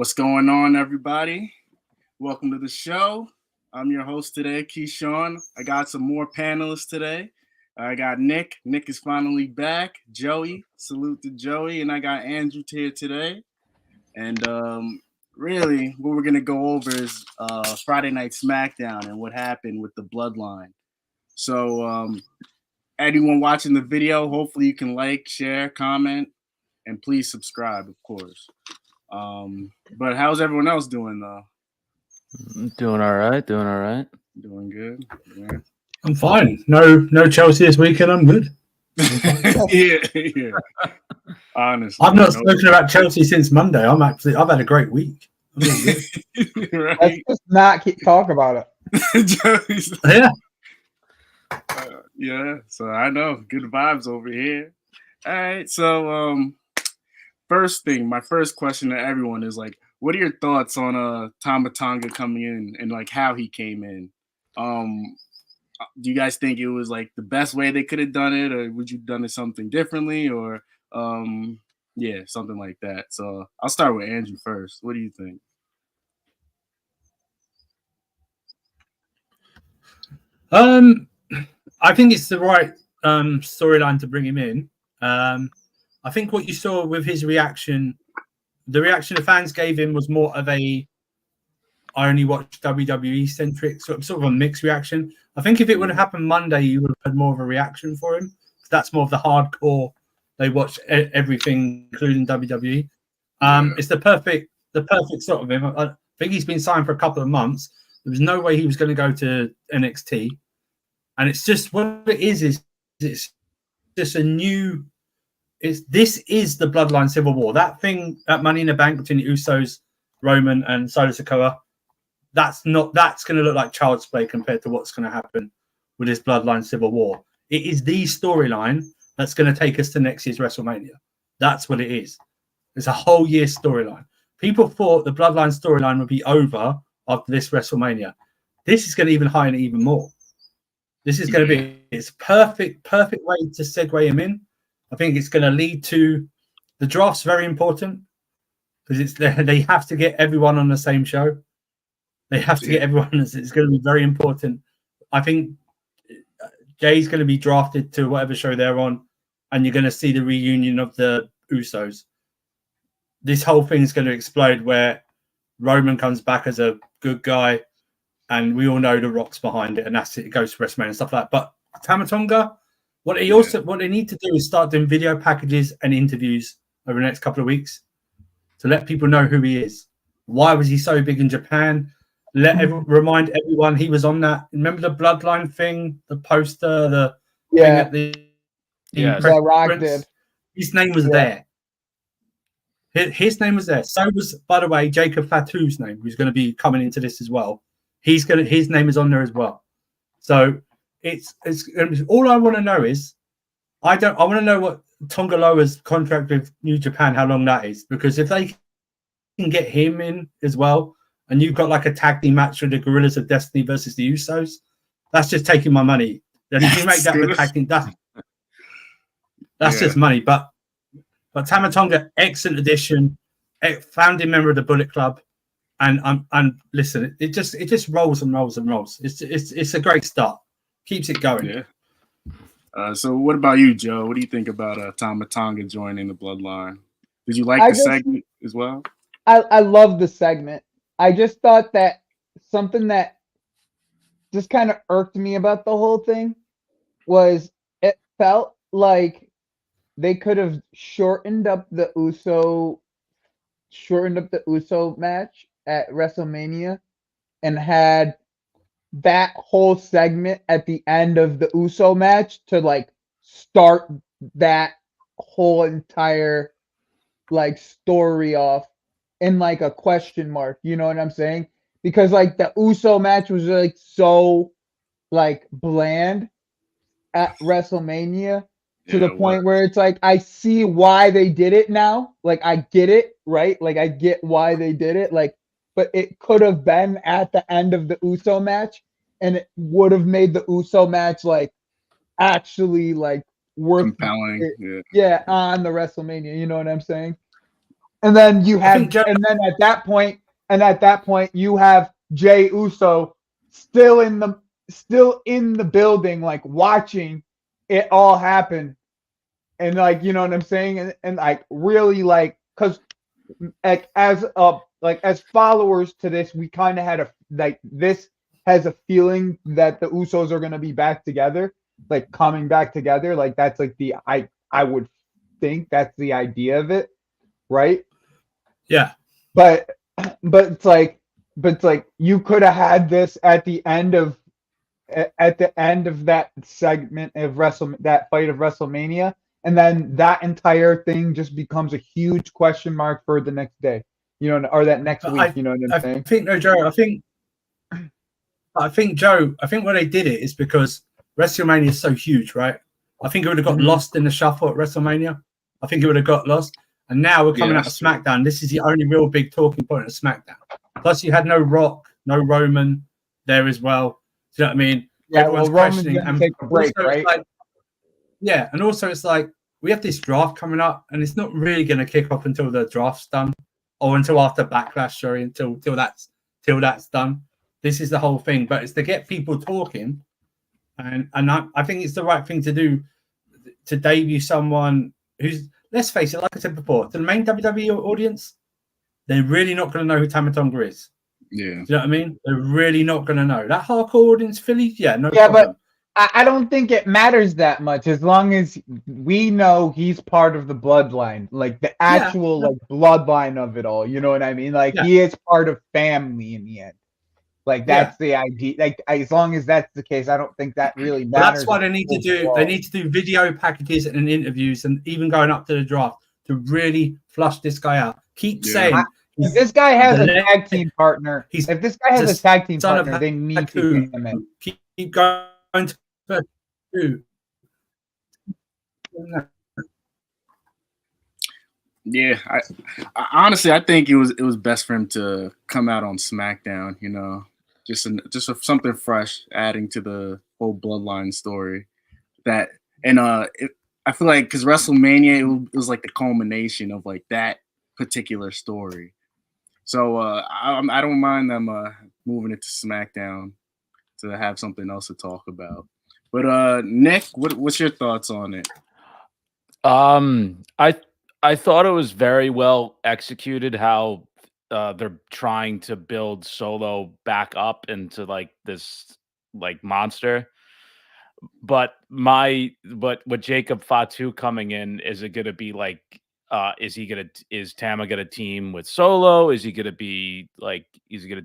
What's going on, everybody? Welcome to the show. I'm your host today, Keyshawn. I got some more panelists today. I got Nick. Nick is finally back. Joey, salute to Joey. And I got Andrew here today. And really, what we're going to go over is Friday Night Smackdown and what happened with the Bloodline. So, anyone watching the video, hopefully you can like, share, comment, and please subscribe, of course. But how's everyone else doing, though? Doing all right. Doing good. Yeah. I'm fine. No Chelsea this weekend. I'm good. yeah. Honestly, I've not spoken about Chelsea since Monday. I've had a great week. Right? Let's just not talk about it. Yeah. Yeah. So I know good vibes over here. All right. So my first question to everyone is like, what are your thoughts on Tama Tonga coming in and like how he came in? Do you guys think it was like the best way they could have done it, or would you have done it something differently, or something like that? So I'll start with Andrew first. What do you think? I think it's the right storyline to bring him in. I think what you saw with his reaction, the reaction the fans gave him was more of I only watch WWE centric, sort of a mixed reaction. I think if it would have happened Monday, you would have had more of a reaction for him. That's more of the hardcore. They watch everything, including WWE. It's the perfect sort of him. I think he's been signed for a couple of months. There was no way he was going to go to NXT, and it's just what it is it's just a new. This is the Bloodline Civil War. That thing, that Money in the Bank between the Usos, Roman, and Solo Sikoa, that's going to look like child's play compared to what's going to happen with this Bloodline Civil War. It is the storyline that's going to take us to next year's WrestleMania. That's what it is. It's a whole year storyline. People thought the Bloodline storyline would be over after this WrestleMania. This is going to even heighten it even more. This is going to be it's perfect way to segue him in. I think it's going to lead to the draft's very important because they have to get everyone on the same show. They have to get everyone. It's going to be very important. I think Jay's going to be drafted to whatever show they're on, and you're going to see the reunion of the Usos. This whole thing is going to explode where Roman comes back as a good guy, and we all know the Rock's behind it, and that's it. It goes to WrestleMania and stuff like that. But Tama Tonga, what they need to do is start doing video packages and interviews over the next couple of weeks to let people know who he is. Why was he so big in Japan? Remind everyone he was on that. Remember the Bloodline thing, the poster, the thing at the Rock did. His name was there. His name was there. So was, by the way, Jacob Fatu's name, who's going to be coming into this as well. His name is on there as well. So it's all I want to know is I want to know what Tanga Loa's contract with New Japan, how long that is, because if they can get him in as well, and you've got like a tag team match with the Gorillas of Destiny versus the Usos, that's just taking my money. Then if you make that the tag team, that's just money. But Tama Tonga, excellent addition, founding member of the Bullet Club, and listen, it just rolls and rolls and rolls. It's a great start. Keeps it going. Yeah. So what about you, Joe? What do you think about Tama Tonga joining the Bloodline? Did you like the segment as well? I love the segment. I just thought that something that just kind of irked me about the whole thing was it felt like they could have shortened up the Uso match at WrestleMania and had that whole segment at the end of the Uso match to like start that whole entire like story off in like a question mark, you know what I'm saying? Because like the Uso match was like so like bland at WrestleMania to the point where it's like I see why they did it now. Like I get it, right? Like I get why they did it. Like, but it could have been at the end of the Uso match, and it would have made the Uso match like actually like worth compelling. Yeah, on the WrestleMania. You know what I'm saying? And then you have, think and then at that point, you have Jey Uso still in the building, like watching it all happen, and like, you know what I'm saying, and like really like, because like as followers to this, we kind of had a like this has a feeling that the Usos are gonna be back together, like coming back together, like that's like the I would think that's the idea of it, right? Yeah. But it's like you could have had this at the end of that segment of that fight of WrestleMania, and then that entire thing just becomes a huge question mark for the next day, you know, or that next week. You know what I'm saying? I think, no, Joe. I think Joe. I think why they did it is because WrestleMania is so huge, right? I think it would have got lost in the shuffle at WrestleMania. I think it would have got lost. And now we're coming out of SmackDown. This is the only real big talking point of SmackDown. Plus, you had no Rock, no Roman there as well. Do you know what I mean? Yeah, Everyone's Roman's questioning. gonna take a break, right? Like, yeah, and also it's like we have this draft coming up, and it's not really going to kick off until the draft's done, or until after Backlash. Sorry, until that's done. This is the whole thing, but it's to get people talking, and I think it's the right thing to do to debut someone who's, let's face it, like I said before, to the main WWE audience, they're really not going to know who Tama Tonga is. Yeah. Do you know what I mean? They're really not going to know. That hardcore audience, Philly, yeah, no Yeah, problem. but I don't think it matters that much as long as we know he's part of the bloodline, like the actual like bloodline of it all. You know what I mean? Like he is part of family in the end. Like that's the idea. Like as long as that's the case, I don't think that really matters. Well, that's why they need to do. They need to do video packages and interviews, and even going up to the draft to really flush this guy out. Keep saying if this guy has a tag team partner, if this guy has a tag team partner, they need to bring him in. Keep going to two. Yeah, I honestly I think it was best for him to come out on SmackDown. You know, just something fresh, adding to the whole Bloodline story. That and I feel like because WrestleMania it was like the culmination of like that particular story. So I don't mind them moving it to SmackDown to have something else to talk about. But Nick, what's your thoughts on it? I thought it was very well executed how they're trying to build Solo back up into like this like monster. But with Jacob Fatu coming in, is it gonna be like is Tama gonna team with Solo? Is he gonna be like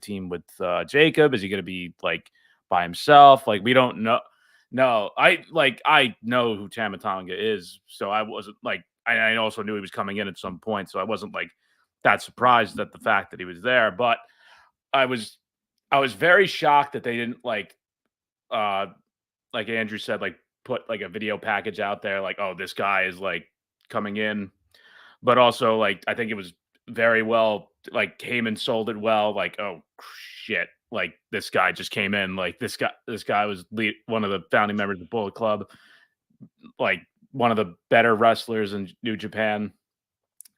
team with Jacob? Is he gonna be like by himself? Like we don't know. No, I know who Tama Tonga is, so I wasn't like I also knew he was coming in at some point, so I wasn't like that surprised at the fact that he was there. But I was very shocked that they didn't like Andrew said, like put like a video package out there, like, oh, this guy is like coming in. But also, like, I think it was very well, like Heyman sold it well, like, oh shit, like this guy just came in, like this guy was one of the founding members of Bullet Club, like one of the better wrestlers in New Japan.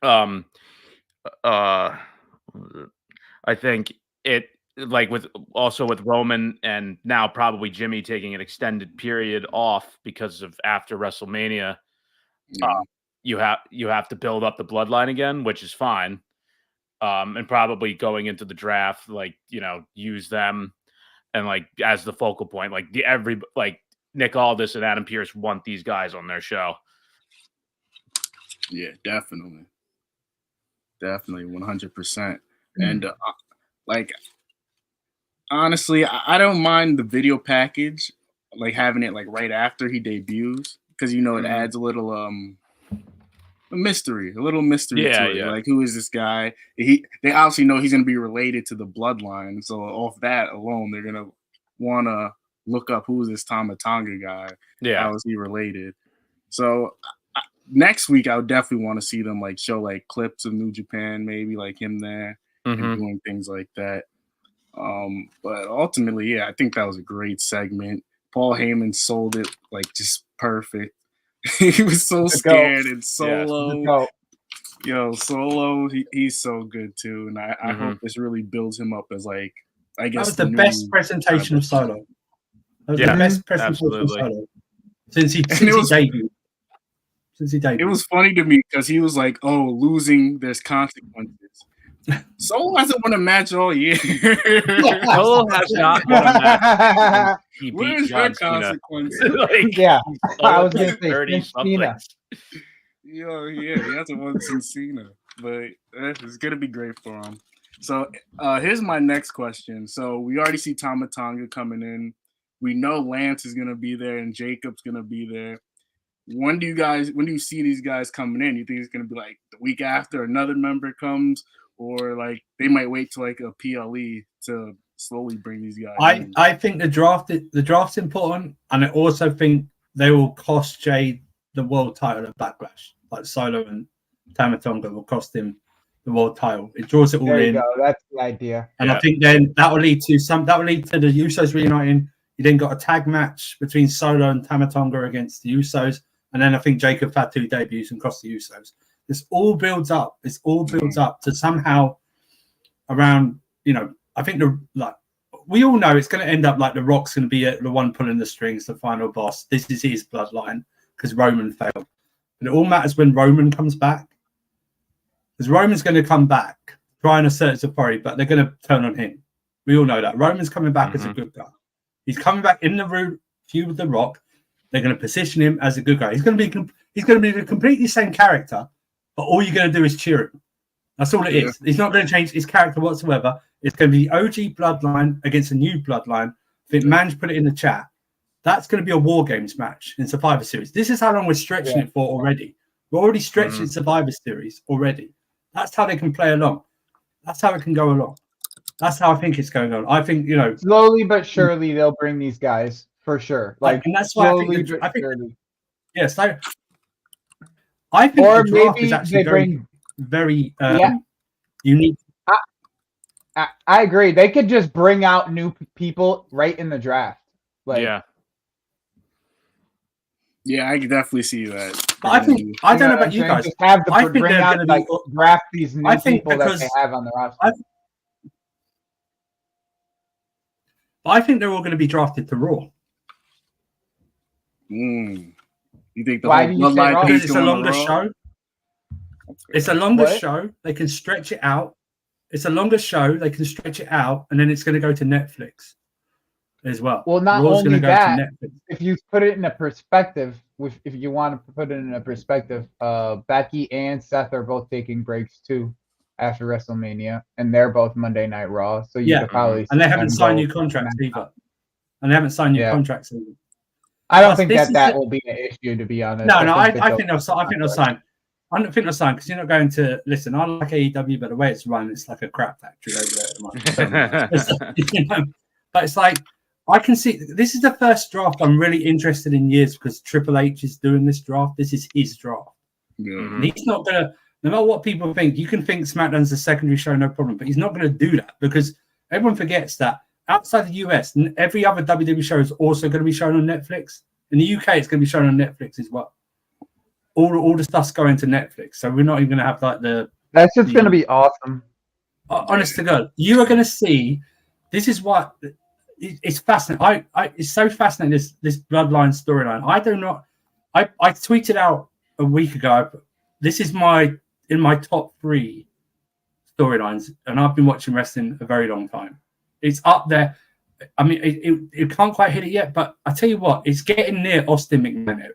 I think it like with Roman and now probably Jimmy taking an extended period off because of after WrestleMania. You have to build up the bloodline again, which is fine. And probably going into the draft, like, you know, use them and like as the focal point, like Nick Aldis and Adam Pearce want these guys on their show. Yeah, definitely 100%. And like honestly, I don't mind the video package, like having it like right after he debuts, because you know it adds a little mystery to it. Like, who is this guy? They obviously know he's going to be related to the bloodline, so off that alone, they're going to want to look up who is this Tama Tonga guy. How is he related? So next week, I would definitely want to see them like show like clips of New Japan, maybe like him there and doing things like that. But ultimately, yeah, I think that was a great segment. Paul Heyman sold it like just perfect. He was so scared and Solo. Yo, Solo, he's so good too, and I hope this really builds him up as like I That guess was the best presentation of Solo. That was the best presentation of Solo since he debuted. It was funny to me because he was like, "Oh, losing, there's consequences." Solo hasn't won a match all year. Solo has not won a match. He beat Where's John that Cena. consequence? Like, Yeah, I was like gonna say 30 something. Yo, yeah, he hasn't won since Cena, but it's gonna be great for him. So here's my next question. So we already see Tama Tonga coming in. We know Lance is gonna be there and Jacob's gonna be there. When do you see these guys coming in? You think it's gonna be like the week after another member comes, or like they might wait till like a PLE to slowly bring these guys in? I think the draft's important, and I also think they will cost Jay the world title at Backlash. Like Solo and Tama Tonga will cost him the world title. It draws it all there you in. go. That's the idea. And I think then that will lead to the Usos reuniting. You then got a tag match between Solo and Tama Tonga against the Usos. And then I think Jacob had 2 debuts and crossed the Usos. This all builds up. This all builds up to somehow around, I think we all know it's going to end up like The Rock's going to be the one pulling the strings, the final boss. This is his bloodline because Roman failed. And it all matters when Roman comes back. Because Roman's going to come back, trying to assert his authority, but they're going to turn on him. We all know that. Roman's coming back as a good guy. He's coming back in the feud with The Rock. They're going to position him as a good guy. He's going to be the completely same character, but all you're going to do is cheer him. That's all it is. He's not going to change his character whatsoever. It's going to be OG Bloodline against a new Bloodline. I think Manj put it in the chat. That's going to be a War Games match in Survivor Series. This is how long we're stretching it for already. We're already stretching Survivor Series already. That's how they can play along. That's how it can go along. That's how I think it's going on. I think, slowly but surely they'll bring these guys. For sure, and that's why slowly I think surely. Yes, I think Or the draft maybe is actually very unique. I agree. They could just bring out new people right in the draft. Yeah, I could definitely see that. But I think I don't know about you guys. Just have I think bring they're out going to draft these new people that they have on the roster. I think they're all going to be drafted to Raw. You think the Why whole do you say bloodline Raw? Because it's a longer show. It's a longer What? show. They can stretch it out. It's a longer show. They can stretch it out, and then it's going to go to Netflix as well. Well, not Raw's only gonna go that, to Netflix. if you put it in a perspective, if you want to put it in a perspective, Becky and Seth are both taking breaks too after WrestleMania, and they're both Monday Night Raw. So you could probably and they haven't signed new contracts either. And they haven't signed new contracts either. I don't think that will be an issue, to be honest. No, I think they'll sign. I think they'll sign because you're not going to listen. I like AEW, but the way it's run, it's like a crap factory over there at the moment. But it's like I can see this is the first draft I'm really interested in years because Triple H is doing this draft. This is his draft. And he's not gonna. No matter what people think, you can think SmackDown's a secondary show, no problem. But he's not going to do that because everyone forgets that outside the US, every other WWE show is also going to be shown on Netflix. In the UK, it's going to be shown on Netflix as well. All the stuff's going to Netflix, so we're not even going to have like the. That's just going to be awesome. Honest to God, you are going to see. This is what it's fascinating. It's so fascinating. This Bloodline storyline. I do not. I tweeted out a week ago. This is in my top 3 storylines, and I've been watching wrestling a very long time. It's up there. I mean, it can't quite hit it yet, but I tell you what, it's getting near Austin McMahon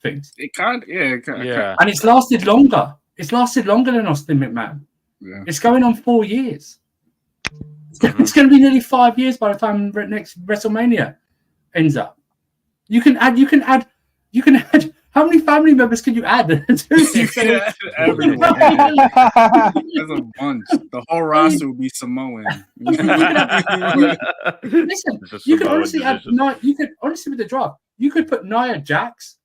things. It can't, yeah. And it's lasted longer. It's lasted longer than Austin McMahon. Yeah. It's going on 4 years. It's going to be nearly 5 years by the time next WrestleMania ends up. You can add. How many family members can you add? You can add everyone. There's a bunch. The whole roster will be Samoan. Listen, you could honestly add. You could honestly with the draft, you could put Nia Jax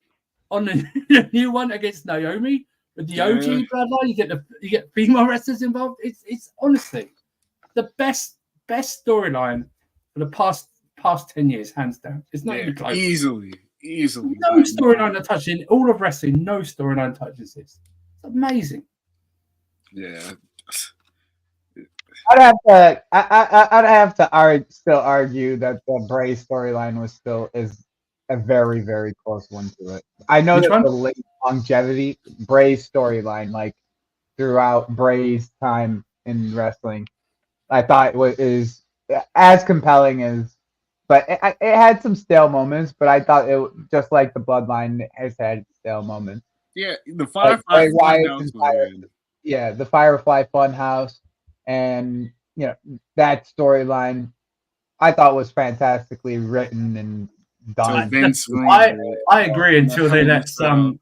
on the new one against Naomi with the OG bloodline. You get female wrestlers involved. It's honestly the best storyline for the past 10 years, hands down. It's not even close. Easily. No storyline that touches in all of wrestling. No storyline touches this. It's amazing. Yeah. I'd have to. I'd have to still argue that the Bray storyline is a very very close one to it. I know Which that one? the late longevity Bray's storyline, like throughout Bray's time in wrestling, I thought is as compelling as. But it had some stale moments, but I thought it just like the Bloodline has had stale moments. Yeah, the Like Firefly Bray Wyatt's Funhouse was entire good. yeah, the Firefly Funhouse, and that storyline I thought was fantastically written and So done. Vince ruined it. I agree until they let So,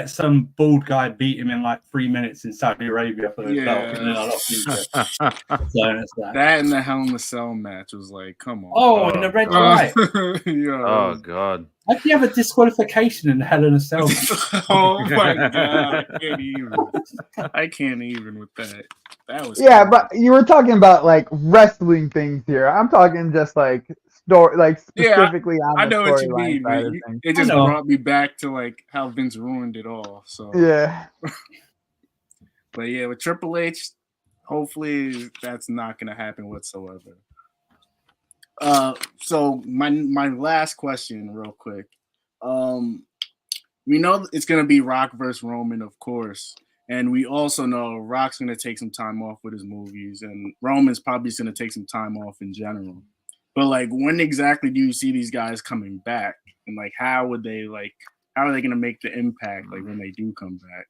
some bald guy beat him in like 3 minutes in Saudi Arabia for the belt, and then I lost interest. So that's that. that and the Hell in the Cell match was like, come on. Oh, and the red God. light. Yo. Oh God. How do you have a disqualification in Hell in a Cell? Oh my God, I can't even with that. That was Yeah, crazy. but you were talking about like wrestling things here. I'm talking just like story, like specifically I on the know what you storyline mean, side man. of things. It just I know. brought me back to like how Vince ruined it all. So Yeah. but yeah, with Triple H, hopefully that's not gonna happen whatsoever. So my last question, real quick. We know it's gonna be Rock versus Roman, of course, and we also know Rock's gonna take some time off with his movies, and Roman's probably just gonna take some time off in general. But like, when exactly do you see these guys coming back, and like, how are they gonna make the impact like when they do come back?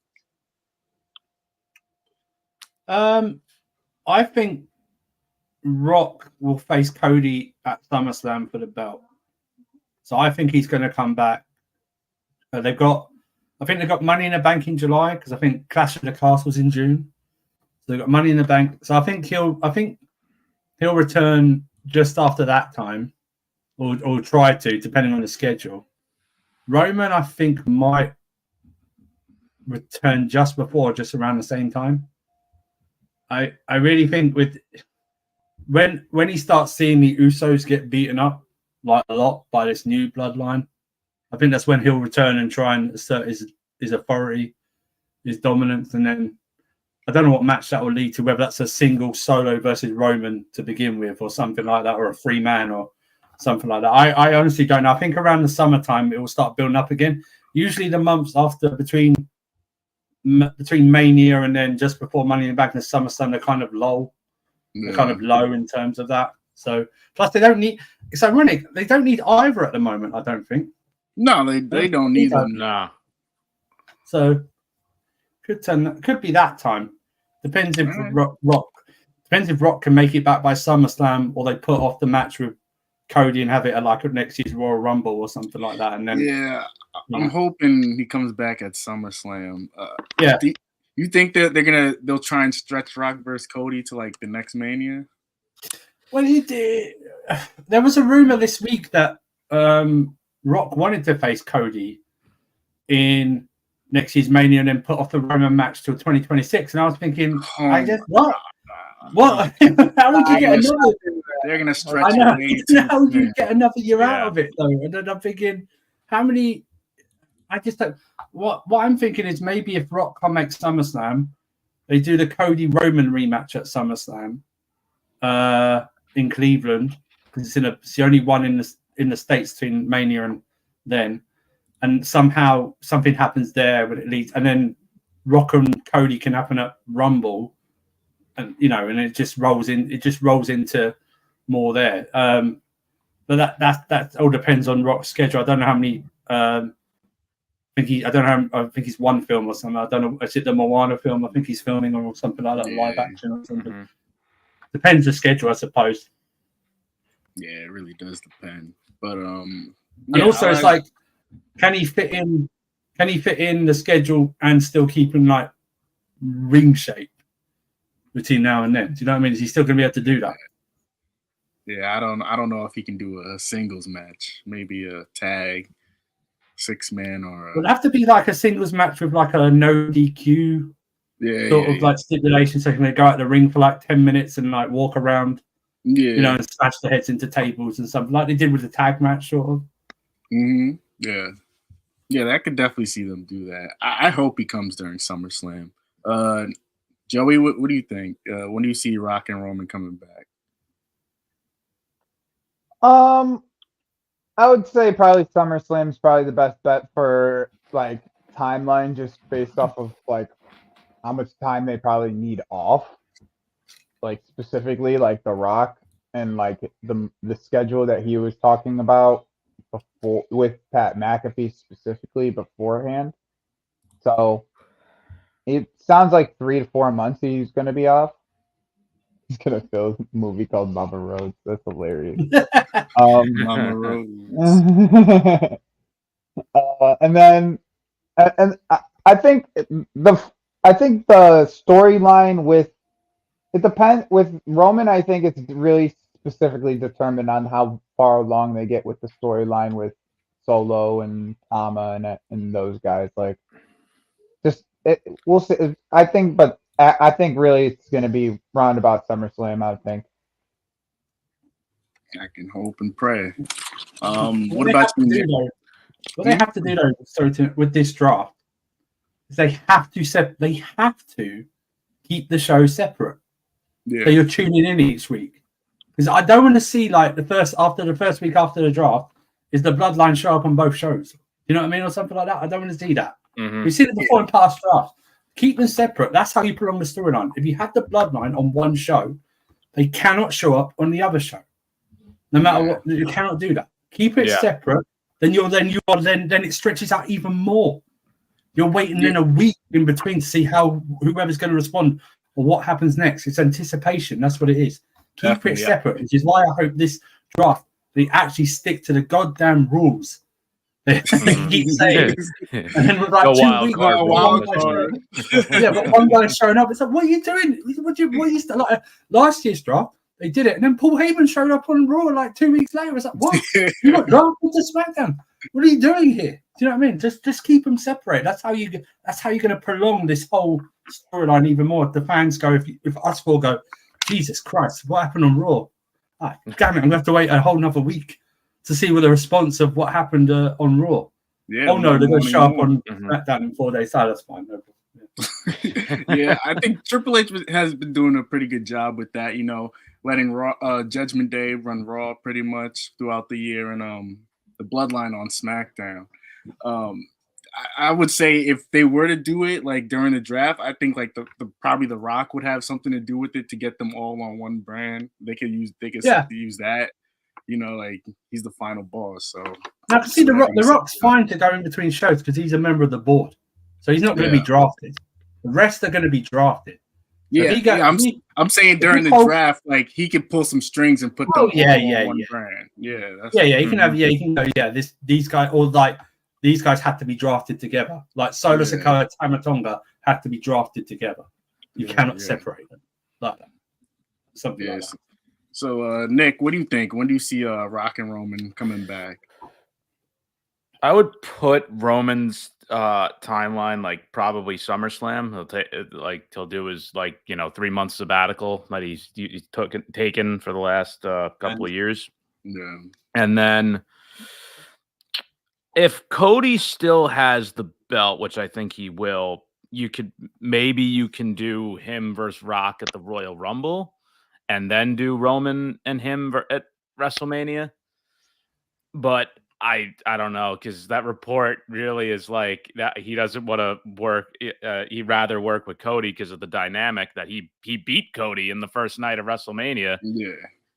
I think Rock will face Cody at SummerSlam for the belt. So I think he's going to come back. I think they've got Money in the Bank in July because I think Clash of the Castles in June. So they've got Money in the Bank. So I think he'll return just after that time, or try to, depending on the schedule. Roman, I think, might return just around the same time. I really think when he starts seeing the Usos get beaten up like a lot by this new bloodline, I think that's when he'll return and try and assert his authority, his dominance, and then I don't know what match that will lead to, whether that's a single solo versus Roman to begin with or something like that, or a 3-man or something like that. I honestly don't know. I think around the summertime it will start building up again. Usually the months after between Mania and then just before Money in the Bank and SummerSlam, they're kind of low. Yeah. They're kind of low in terms of that. So plus they don't need. It's ironic. They don't need either at the moment. I don't think. No, they don't need them. Nah. So could be that time. Depends if Rock can make it back by SummerSlam, or they put off the match with Cody and have it at like next year's Royal Rumble or something like that. And then I'm hoping he comes back at SummerSlam. You think that they'll try and stretch Rock versus Cody to like the next Mania? Well, there was a rumor this week that Rock wanted to face Cody in next year's Mania and then put off the Roman match till 2026. And I was thinking, what? What? How would you get another? They're gonna stretch. I know. How would you get another year out of it though? And then I'm thinking, how many? I just don't. What I'm thinking is maybe if Rock can't make SummerSlam, they do the Cody Roman rematch at SummerSlam in Cleveland because it's the only one in the States between Mania and then. And somehow something happens there when it leads, and then Rock and Cody can happen at Rumble, and and it just rolls in. It just rolls into more there. But that all depends on Rock's schedule. I don't know how many. I think he's one film or something. I don't know. Is it the Moana film? I think he's filming or something like that, live action or something. Mm-hmm. Depends the schedule, I suppose. Yeah, it really does depend. But and also it's like. Can he fit in the schedule and still keep in like ring shape between now and then? Do you know what I mean? Is he still going to be able to do that? Yeah, I don't know if he can do a singles match, maybe a tag 6-man or. It would have to be like a singles match with like a no DQ sort of like stipulation, so he can go out the ring for like 10 minutes and like walk around, and smash the heads into tables and something like they did with the tag match, sort of. Mm-hmm. Yeah, I could definitely see them do that. I hope he comes during SummerSlam. Joey, what do you think? When do you see Rock and Roman coming back? I would say probably SummerSlam's probably the best bet for like timeline, just based off of like how much time they probably need off. Like specifically like The Rock and like the schedule that he was talking about before with Pat McAfee specifically beforehand. So it sounds like 3 to 4 months he's gonna be off. He's gonna film a movie called Mama Rhodes. That's hilarious. Mama Rose. And then I think the storyline with it depends with Roman. I think it's really specifically determined on how far along they get with the storyline with Solo and Tama and those guys. Like, we'll see. I think, but I think really it's going to be round about SummerSlam. I think. I can hope and pray. What about you? What they have to do though, with this draft, is they have to keep the show separate. Yeah. So you're tuning in each week. Because I don't want to see like the first week after the draft is the Bloodline show up on both shows. You know what I mean, or something like that. I don't want to see that. Mm-hmm. We've seen it before in past drafts. Keep them separate. That's how you prolong the storyline. If you have the Bloodline on one show, they cannot show up on the other show. No matter what, you cannot do that. Keep it separate. Then it stretches out even more. You're waiting in a week in between to see how whoever's going to respond or what happens next. It's anticipation. That's what it is. Keep it separate, which is why I hope this draft they actually stick to the goddamn rules. They keep saying, and then with like 2 weeks, but one guy's showing up. It's like, what are you doing? What are you like last year's draft? They did it, and then Paul Heyman showed up on Raw like 2 weeks later. It's like, what? You got drafted to SmackDown? What are you doing here? Do you know what I mean? Just keep them separate. That's how you're going to prolong this whole storyline even more. If the fans go, if us four go, Jesus Christ, what happened on Raw? Ah, damn it, I'm going to have to wait a whole another week to see the response of what happened on Raw. Yeah, oh no, they're going to show up on SmackDown in 4 days. That's fine. No yeah, I think Triple H has been doing a pretty good job with that. You know, letting Raw, Judgment Day run Raw pretty much throughout the year, and the Bloodline on SmackDown. I would say if they were to do it like during the draft, I think like probably The Rock would have something to do with it to get them all on one brand. They could use that. You know, like he's the final boss. So now to see the Rock's fine to go in between shows because he's a member of the board, so he's not going to be drafted. The rest are going to be drafted. So I'm saying during the draft, like he could pull some strings and put them on one brand. He can have he can go. Yeah, these guys or like. These guys had to be drafted together. Like Solo Sikoa, Tama Tonga had to be drafted together. You cannot separate them like that. Something like that. So, Nick, what do you think? When do you see Rock and Roman coming back? I would put Roman's timeline like probably SummerSlam. He'll do his 3 month sabbatical that he's taken for the last couple of years. Yeah, and then. If Cody still has the belt, which I think he will, you can do him versus Rock at the Royal Rumble and then do Roman and him at WrestleMania. But I don't know, because that report really is like that he doesn't want to work. He'd rather work with Cody because of the dynamic that he beat Cody in the first night of WrestleMania. Yeah.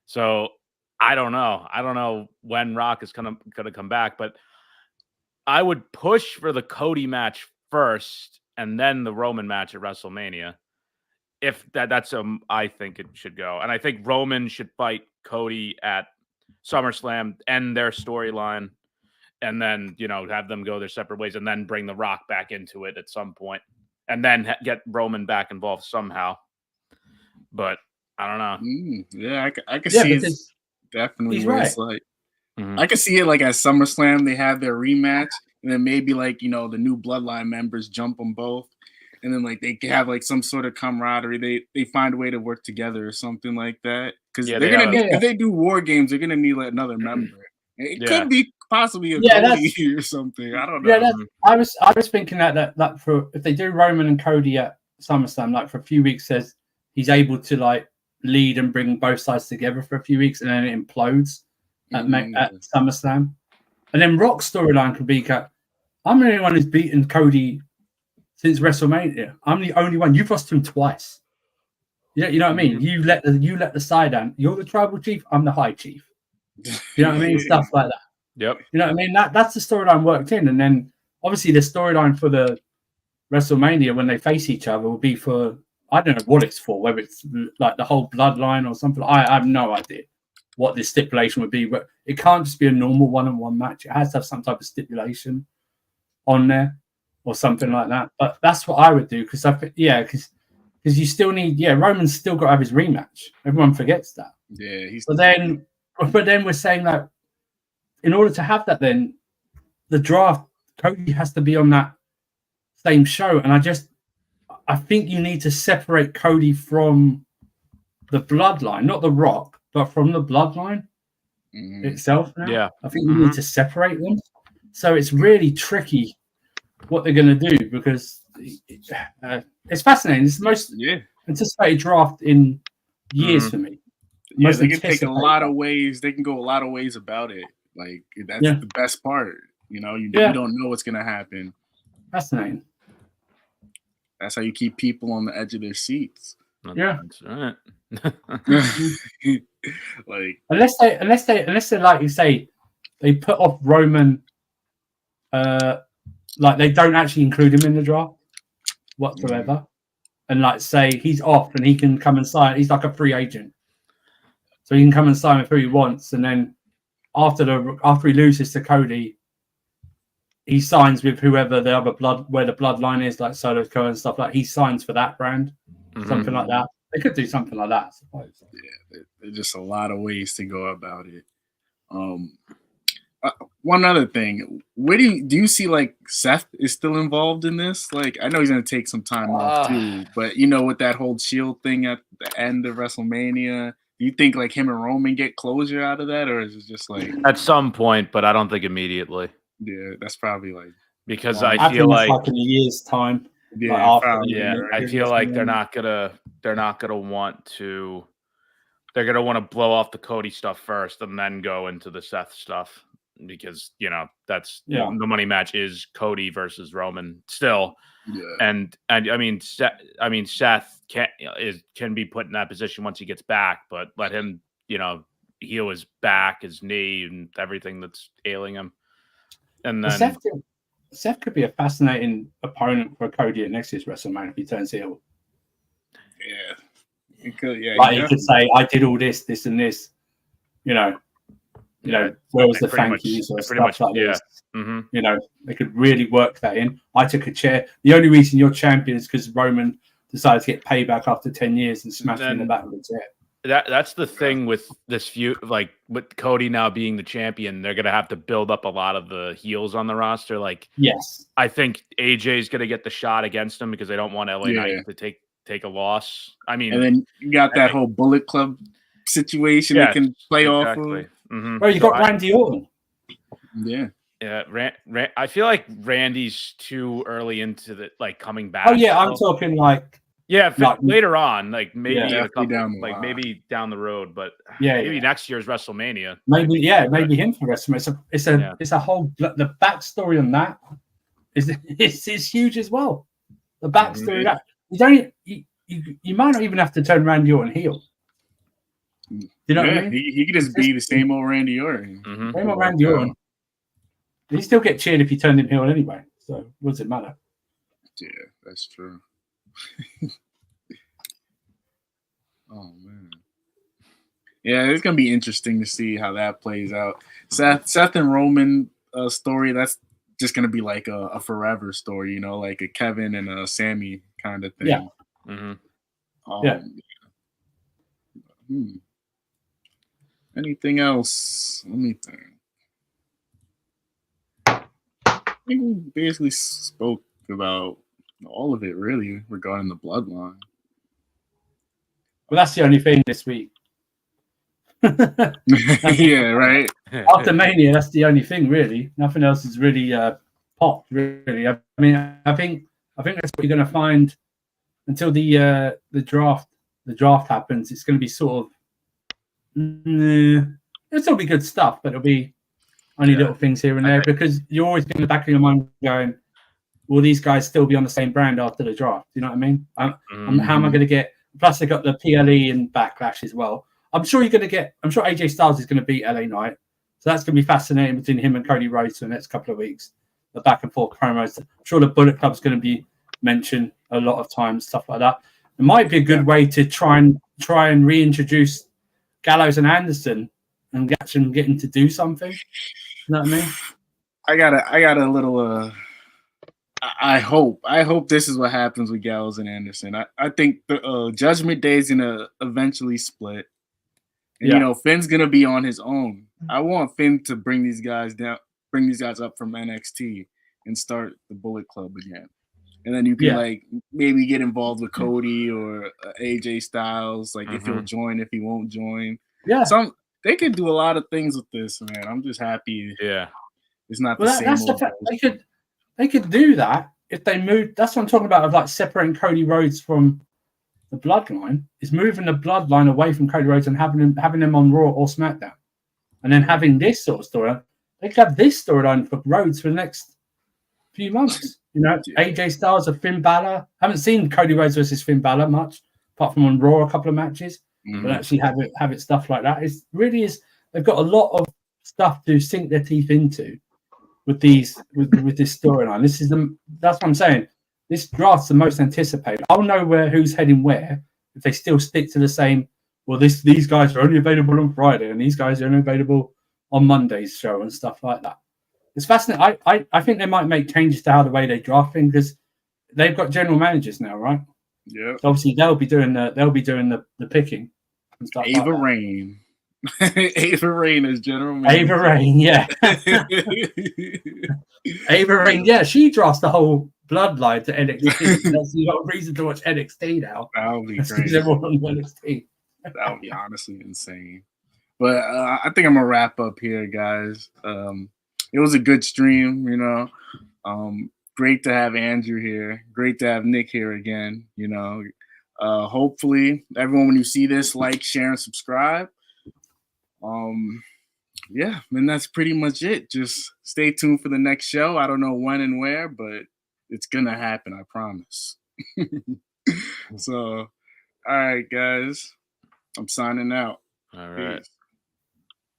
So I don't know. I don't know when Rock is gonna come back, but I would push for the Cody match first and then the Roman match at WrestleMania. If that's I think it should go. And I think Roman should fight Cody at SummerSlam, end their storyline, and then, have them go their separate ways and then bring The Rock back into it at some point and then get Roman back involved somehow. But I don't know. Yeah, I can see it's definitely where it's like. Mm-hmm. I could see it like at SummerSlam, they have their rematch, and then maybe like, the new Bloodline members jump them both, and then like they can have like some sort of camaraderie. They find a way to work together or something like that. Because they're gonna need, if they do War Games, they're gonna need like another member. It could be possibly a Cody or something. I don't know. Yeah, I was thinking that for if they do Roman and Cody at SummerSlam, like for a few weeks, says he's able to like lead and bring both sides together for a few weeks, and then it implodes at SummerSlam. And then Rock's storyline could be, I'm the only one who's beaten Cody since WrestleMania. I'm the only one. You've lost to him twice. You know what I mean? You let the side down. You're the tribal chief. I'm the high chief. You know what I mean? Stuff like that. Yep. You know what I mean? That's the storyline worked in. And then obviously the storyline for the WrestleMania when they face each other will be for, I don't know what it's for, whether it's like the whole bloodline or something. I have no idea what this stipulation would be, but it can't just be a normal one-on-one match. It has to have some type of stipulation on there or something like that. But that's what I would do because because you still need, Roman's still got to have his rematch. Everyone forgets that. Yeah, but then we're saying that in order to have that, then the draft, Cody has to be on that same show. And I think you need to separate Cody from the bloodline, not The Rock, but from the bloodline itself now. Yeah. I think you need to separate them. So it's really tricky what they're going to do because it's fascinating. It's the most anticipated draft in years for me. Yeah, they can take a lot of ways. They can go a lot of ways about it. Like that's the best part. You know, you don't know what's gonna happen. Fascinating. That's how you keep people on the edge of their seats. Yeah, that's right. Like unless they like you say, they put off Roman. Like they don't actually include him in the draft whatsoever, and like say he's off and he can come and sign. He's like a free agent, so he can come and sign with who he wants, and then after he loses to Cody, he signs with whoever the other where the bloodline is, like Solo Co and stuff like. He signs for that brand, something like that. They could do something like that, I suppose. Yeah, there's just a lot of ways to go about it. One other thing, where do you see like Seth is still involved in this? Like, I know he's gonna take some time off too, but you know, with that whole Shield thing at the end of WrestleMania, do you think like him and Roman get closure out of that, or is it just like at some point? But I don't think immediately. Yeah, that's probably like because I feel like in a year's time. Yeah, like probably, I feel like they're not gonna want to. They're gonna want to blow off the Cody stuff first and then go into the Seth stuff. Because that's the money match is Cody versus Roman still, and I mean Seth can be put in that position once he gets back, but let him heal his back, his knee, and everything that's ailing him, and then Seth could be a fascinating opponent for Cody at next year's WrestleMania if he turns heel. Yeah, he could. Yeah, like he could say, "I did all this, and this," where was the thank yous or stuff like this? They could really work that in. I took a chair. The only reason you're champion is because Roman decided to get payback after 10 years and smashed in the back of the chair. That's the thing with this feud, like with Cody now being the champion, they're gonna have to build up a lot of the heels on the roster. Like, yes, I think AJ's gonna get the shot against him because they don't want LA Knight to take a loss. I mean, and then you got that whole Bullet Club situation they can play off of. Well, you got Randy Orton. Yeah. I feel like Randy's too early into the coming back. Oh yeah, I'm talking like later on, like maybe a couple, maybe down the road, but maybe next year's WrestleMania. Maybe him for WrestleMania. It's a whole the backstory on that is huge as well. The backstory that you might not even have to turn Randy Orton heel. You know what I mean? He could just be the same old Randy Orton. Same old Randy Orton. He still get cheered if you turned him heel anyway. So what does it matter? Yeah, that's true. Oh man. Yeah, it's gonna be interesting to see how that plays out. Seth and Roman story, that's just gonna be like a forever story, like a Kevin and a Sammy kind of thing. Yeah. Anything else? Let me think. I think we basically spoke about all of it, really, regarding the bloodline. Well, that's the only thing this week. Yeah, right. After Mania, that's the only thing, really. Nothing else is really popped, really. I mean, I think that's what you're going to find until the draft happens, it's going to be sort of it'll still be good stuff, but it'll be only little things here and there because you're always in the back of your mind going, will these guys still be on the same brand after the draft? You know what I mean? How am I going to get? Plus, they got the PLE and Backlash as well. I'm sure AJ Styles is going to beat LA Knight, so that's going to be fascinating between him and Cody Rhodes for the next couple of weeks. The back and forth promos. I'm sure the Bullet Club is going to be mentioned a lot of times, stuff like that. It might be a good way to try and reintroduce Gallows and Anderson and get them to do something. You know what I mean? I got a little. I hope this is what happens with Gallows and Anderson. I think the Judgment Day is gonna eventually split, and Finn's gonna be on his own. I want Finn to bring these guys up from NXT and start the Bullet Club again. And then you can like maybe get involved with Cody or AJ Styles, like if he'll join, if he won't join. Yeah, they could do a lot of things with this, man. I'm just happy. Yeah, it's not the same. That's the fact. They could do that if they move. That's what I'm talking about. Of like separating Cody Rhodes from the Bloodline, is moving the Bloodline away from Cody Rhodes and having them on Raw or SmackDown, and then having this sort of story. They could have this storyline for Rhodes for the next few months. AJ Styles or Finn Balor. Haven't seen Cody Rhodes versus Finn Balor much, apart from on Raw a couple of matches. But actually have it stuff like that. It really is. They've got a lot of stuff to sink their teeth into with this storyline. That's what I'm saying. This draft's the most anticipated. I'll know who's heading where if they still stick to the same. Well, these guys are only available on Friday, and these guys are only available on Monday's show and stuff like that. It's fascinating. I think they might make changes to the way they draft things because they've got general managers now, right? Yeah. So obviously they'll be doing the picking and stuff. Ava Rain. Ava Rain is general manager. Ava Rain, yeah. Ava Rain, yeah. She drafts the whole Bloodline to NXT. That's the reason to watch NXT now. That would be great. Everyone on NXT. That would be honestly insane. But I think I'm gonna wrap up here, guys. It was a good stream, Great to have Andrew here. Great to have Nick here again. Hopefully, everyone, when you see this, like, share, and subscribe. And that's pretty much it. Just stay tuned for the next show. I don't know when and where, but it's gonna happen. I promise. So, all right, guys. I'm signing out. All right. Peace.